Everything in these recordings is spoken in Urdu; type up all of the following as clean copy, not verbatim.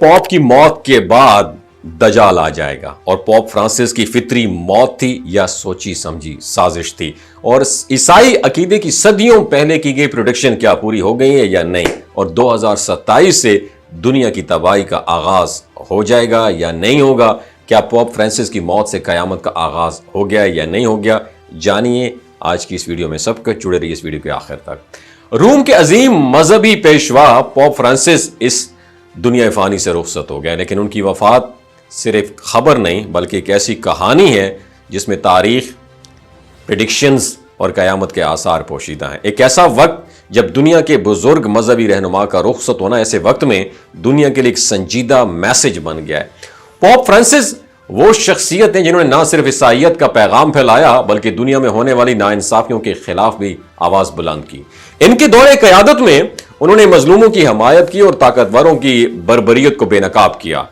پوپ کی موت کے بعد دجال آ جائے گا، اور پوپ فرانسس کی فطری موت تھی یا سوچی سمجھی سازش تھی؟ اور عیسائی عقیدے کی صدیوں پہلے کی گئی پریڈکشن کیا پوری ہو گئی ہے یا نہیں؟ اور 2027 سے دنیا کی تباہی کا آغاز ہو جائے گا یا نہیں ہوگا؟ کیا پوپ فرانسس کی موت سے قیامت کا آغاز ہو گیا یا نہیں ہو گیا؟ جانیے آج کی اس ویڈیو میں سب کچھ، جڑے رہیے اس ویڈیو کے آخر تک۔ روم کے عظیم مذہبی پیشوا پوپ فرانسس اس دنیا فانی سے رخصت ہو گئے، لیکن ان کی وفات صرف خبر نہیں بلکہ ایک ایسی کہانی ہے جس میں تاریخ، پریڈکشنز اور قیامت کے آثار پوشیدہ ہیں۔ ایک ایسا وقت جب دنیا کے بزرگ مذہبی رہنما کا رخصت ہونا ایسے وقت میں دنیا کے لیے ایک سنجیدہ میسج بن گیا ہے۔ پوپ فرانسس وہ شخصیت ہیں جنہوں نے نہ صرف عیسائیت کا پیغام پھیلایا بلکہ دنیا میں ہونے والی ناانصافیوں کے خلاف بھی آواز بلند کی۔ ان کے دور قیادت میں انہوں نے مظلوموں کی حمایت کی اور طاقتوروں کی بربریت کو بے نقاب کیا۔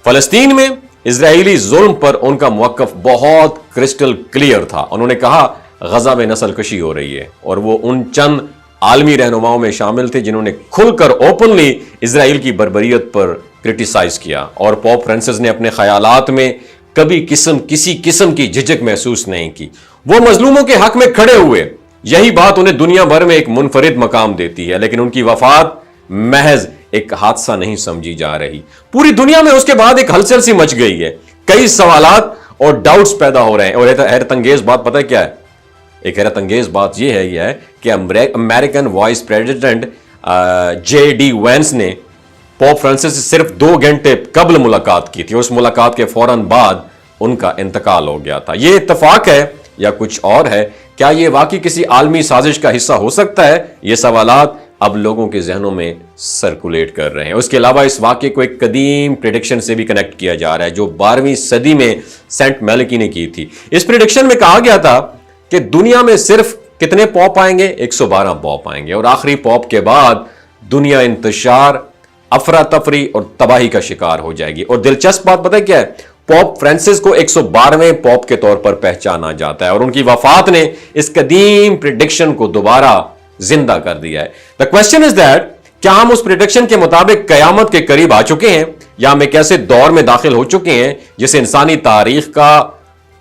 فلسطین میں اسرائیلی ظلم پر ان کا موقف بہت کرسٹل کلیئر تھا۔ انہوں نے کہا غزہ میں نسل کشی ہو رہی ہے، اور وہ ان چند عالمی رہنماؤں میں شامل تھے جنہوں نے کھل کر اوپنلی اسرائیل کی بربریت پر کرٹیسائز کیا۔ اور پوپ فرانسس نے اپنے خیالات میں کبھی کسی قسم کی جھجک محسوس نہیں کی۔ وہ مظلوموں کے حق میں کھڑے ہوئے، یہی بات انہیں دنیا بھر میں ایک منفرد مقام دیتی ہے، لیکن ان کی وفات محض ایک حادثہ نہیں سمجھی جا رہی۔ پوری دنیا میں اس کے بعد ایک ہلچل سی مچ گئی ہے، کئی سوالات اور ڈاؤٹس پیدا ہو رہے ہیں۔ اور حیرت انگیز بات پتہ کیا ہے؟ ایک حیرت انگیز بات یہ ہے کہ American vice president J D Vance نے پوپ فرانسس سے صرف 2 گھنٹے قبل ملاقات کی تھی، اور اس ملاقات کے فوراً بعد ان کا انتقال ہو گیا تھا۔ یہ اتفاق ہے یا کچھ اور ہے؟ کیا یہ واقعی کسی عالمی سازش کا حصہ ہو سکتا ہے؟ یہ سوالات اب لوگوں کے ذہنوں میں سرکولیٹ کر رہے ہیں۔ اس کے علاوہ اس واقعے کو ایک قدیم پریڈکشن سے بھی کنیکٹ کیا جا رہا ہے جو 12ویں صدی میں سینٹ میلکی نے کی تھی۔ اس پریڈکشن میں کہا گیا تھا کہ دنیا میں صرف کتنے پوپ آئیں گے؟ 112 پوپ آئیں گے، اور آخری پوپ کے بعد دنیا انتشار، افراتفری اور تباہی کا شکار ہو جائے گی۔ اور دلچسپ بات پتہ کیا ہے؟ پوپ فرانسس کو 112ویں پوپ کے طور پر پہچانا جاتا ہے، اور ان کی وفات نے اس قدیم پریڈکشن کو دوبارہ زندہ کر دیا ہے۔ The question is that کیا ہم اس پریڈکشن کے مطابق قیامت کے قریب آ چکے ہیں، یا ہم ایک ایسے دور میں داخل ہو چکے ہیں جسے انسانی تاریخ کا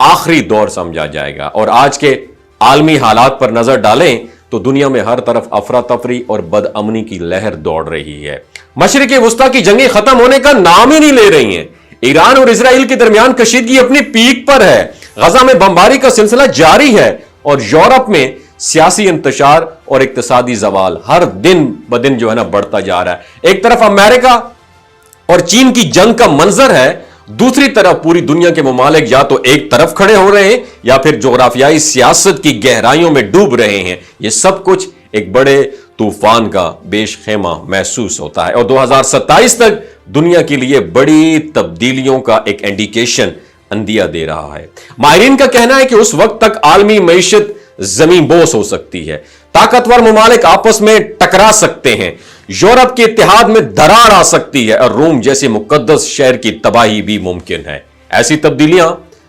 آخری دور سمجھا جائے گا؟ اور آج کے عالمی حالات پر نظر ڈالیں تو دنیا میں ہر طرف افراتفری اور بدامنی کی لہر دوڑ رہی ہے۔ مشرق وسطیٰ کی جنگیں ختم ہونے کا نام ہی نہیں لے رہی ہیں۔ ایران اور اسرائیل کے درمیان کشیدگی اپنی پیک پر ہے، غزہ میں بمباری کا سلسلہ جاری ہے، اور یورپ میں سیاسی انتشار اور اقتصادی زوال ہر دن بدن بڑھتا جا رہا ہے۔ ایک طرف امریکہ اور چین کی جنگ کا منظر ہے، دوسری طرف پوری دنیا کے ممالک یا تو ایک طرف کھڑے ہو رہے ہیں یا پھر جغرافیائی سیاست کی گہرائیوں میں ڈوب رہے ہیں۔ یہ سب کچھ ایک بڑے طوفان کا بیش خیمہ محسوس ہوتا ہے، اور 2027 تک دنیا کے لیے بڑی تبدیلیوں کا ایک انڈیکیشن اندیا دے رہا ہے۔ ماہرین کا کہنا ہے کہ اس وقت تک عالمی معیشت زمین بوس ہو سکتی ہے، طاقتور ممالک آپس میں ٹکرا سکتے ہیں، یورپ کے اتحاد میں دراڑ آ سکتی ہے، اور روم جیسے مقدس شہر کی تباہی بھی ممکن ہے۔ ایسی تبدیلیاں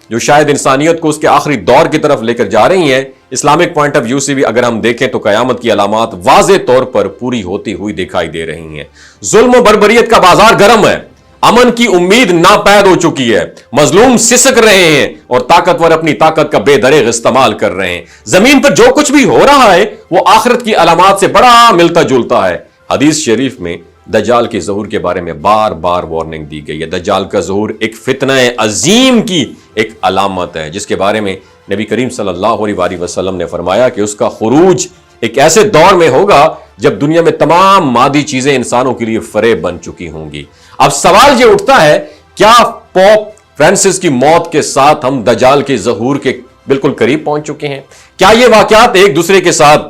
جو شاید انسانیت کو اس کے آخری دور کی طرف لے کر جا رہی ہیں، اسلامک پوائنٹ آف ویو سے بھی اگر ہم دیکھیں تو قیامت کی علامات واضح طور پر پوری ہوتی ہوئی دکھائی دے رہی ہیں۔ ظلم و بربریت کا بازار گرم ہے، امن کی امید ناپید ہو چکی ہے، مظلوم سسک رہے ہیں اور طاقتور اپنی طاقت کا بے دریغ استعمال کر رہے ہیں۔ زمین پر جو کچھ بھی ہو رہا ہے وہ آخرت کی علامات سے بڑا ملتا جلتا ہے۔ حدیث شریف میں دجال کے ظہور کے بارے میں بار بار وارننگ دی گئی ہے۔ دجال کا ظہور ایک فتنہ عظیم کی ایک علامت ہے، جس کے بارے میں نبی کریم صلی اللہ علیہ وسلم نے فرمایا کہ اس کا خروج ایک ایسے دور میں ہوگا جب دنیا میں تمام مادی چیزیں انسانوں کے لیے فریب بن چکی ہوں گی۔ اب سوال یہ اٹھتا ہے، کیا پوپ فرانسس کی موت کے ساتھ ہم دجال کے ظہور کے بالکل قریب پہنچ چکے ہیں؟ کیا یہ واقعات ایک دوسرے کے ساتھ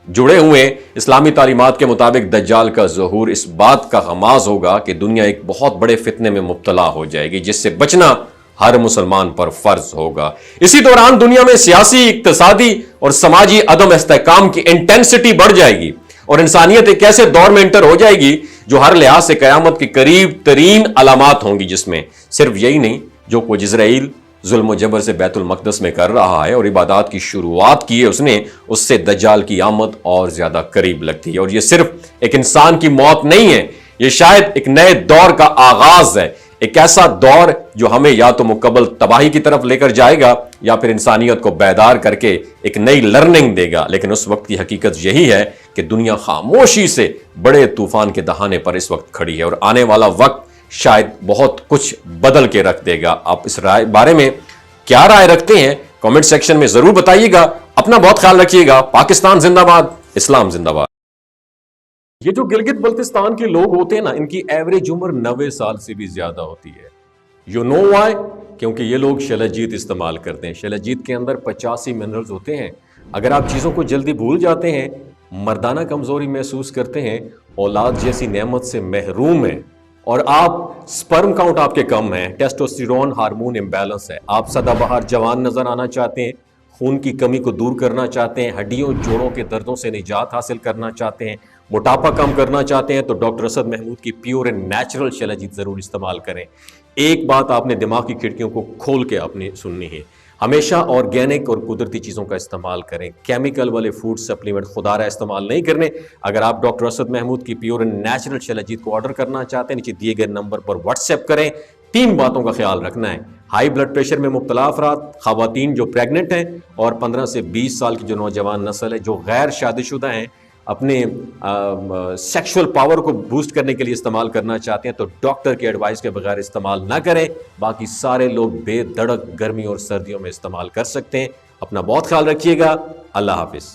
جڑے ہوئے ہیں؟ اسلامی تعلیمات کے مطابق دجال کا ظہور اس بات کا غماز ہوگا کہ دنیا ایک بہت بڑے فتنے میں مبتلا ہو جائے گی، جس سے بچنا ہر مسلمان پر فرض ہوگا۔ اسی دوران دنیا میں سیاسی، اقتصادی اور سماجی عدم استحکام کی انٹینسٹی بڑھ جائے گی، اور انسانیت ایک ایسے دور میں انٹر ہو جائے گی جو ہر لحاظ سے قیامت کے قریب ترین علامات ہوں گی، جس میں صرف یہی نہیں جو کچھ اسرائیل ظلم و جبر سے بیت المقدس میں کر رہا ہے اور عبادات کی شروعات کی ہے اس نے، اس سے دجال کی آمد اور زیادہ قریب لگتی ہے۔ اور یہ صرف ایک انسان کی موت نہیں ہے، یہ شاید ایک نئے دور کا آغاز ہے، ایک ایسا دور جو ہمیں یا تو مکمل تباہی کی طرف لے کر جائے گا یا پھر انسانیت کو بیدار کر کے ایک نئی لرننگ دے گا۔ لیکن اس وقت کی حقیقت یہی ہے کہ دنیا خاموشی سے بڑے طوفان کے دہانے پر اس وقت کھڑی ہے، اور آنے والا وقت شاید بہت کچھ بدل کے رکھ دے گا۔ آپ اس بارے میں کیا رائے رکھتے ہیں؟ کامنٹ سیکشن میں ضرور بتائیے گا۔ اپنا بہت خیال رکھیے گا۔ پاکستان زندہ باد، اسلام زندہ باد۔ یہ جو گلگت بلتستان کے لوگ ہوتے ہیں نا، ان کی ایوریج عمر 90 سال سے بھی زیادہ ہوتی ہے۔ You know why? کیونکہ یہ لوگ شلجیت استعمال کرتے ہیں۔ شلجیت کے اندر 85 منرلز ہوتے ہیں۔ اگر آپ چیزوں کو جلدی بھول جاتے ہیں، مردانہ کمزوری محسوس کرتے ہیں، اولاد جیسی نعمت سے محروم ہیں، اور آپ سپرم کاؤنٹ آپ کے کم ہیں، ٹیسٹوسٹیرون ہارمون امبیلنس ہے، آپ سدا بہار جوان نظر آنا چاہتے ہیں، خون کی کمی کو دور کرنا چاہتے ہیں، ہڈیوں جوڑوں کے دردوں سے نجات حاصل کرنا چاہتے ہیں، موٹاپا کم کرنا چاہتے ہیں، تو ڈاکٹر اسد محمود کی پیور اینڈ نیچرل شلجیت ضرور استعمال کریں۔ ایک بات آپ نے دماغ کی کھڑکیوں کو کھول کے اپنی سننی ہے، ہمیشہ آرگینک اور قدرتی چیزوں کا استعمال کریں، کیمیکل والے فوڈ سپلیمنٹ خدا رہا استعمال نہیں کرنے۔ اگر آپ ڈاکٹر اسد محمود کی پیور اینڈ نیچرل شلجیت کو آرڈر کرنا چاہتے ہیں، نیچے دیے گئے نمبر پر واٹس ایپ کریں۔ 3 باتوں کا خیال رکھنا ہے: ہائی بلڈ پریشر میں مبتلا افراد، خواتین جو پریگننٹ ہیں، اور 15 سے 20 سال کی جو نوجوان نسل ہے جو غیر شادی شدہ ہیں، اپنے سیکشول پاور کو بوسٹ کرنے کے لیے استعمال کرنا چاہتے ہیں، تو ڈاکٹر کی ایڈوائس کے بغیر استعمال نہ کریں۔ باقی سارے لوگ بے دھڑک گرمی اور سردیوں میں استعمال کر سکتے ہیں۔ اپنا بہت خیال رکھیے گا۔ اللہ حافظ۔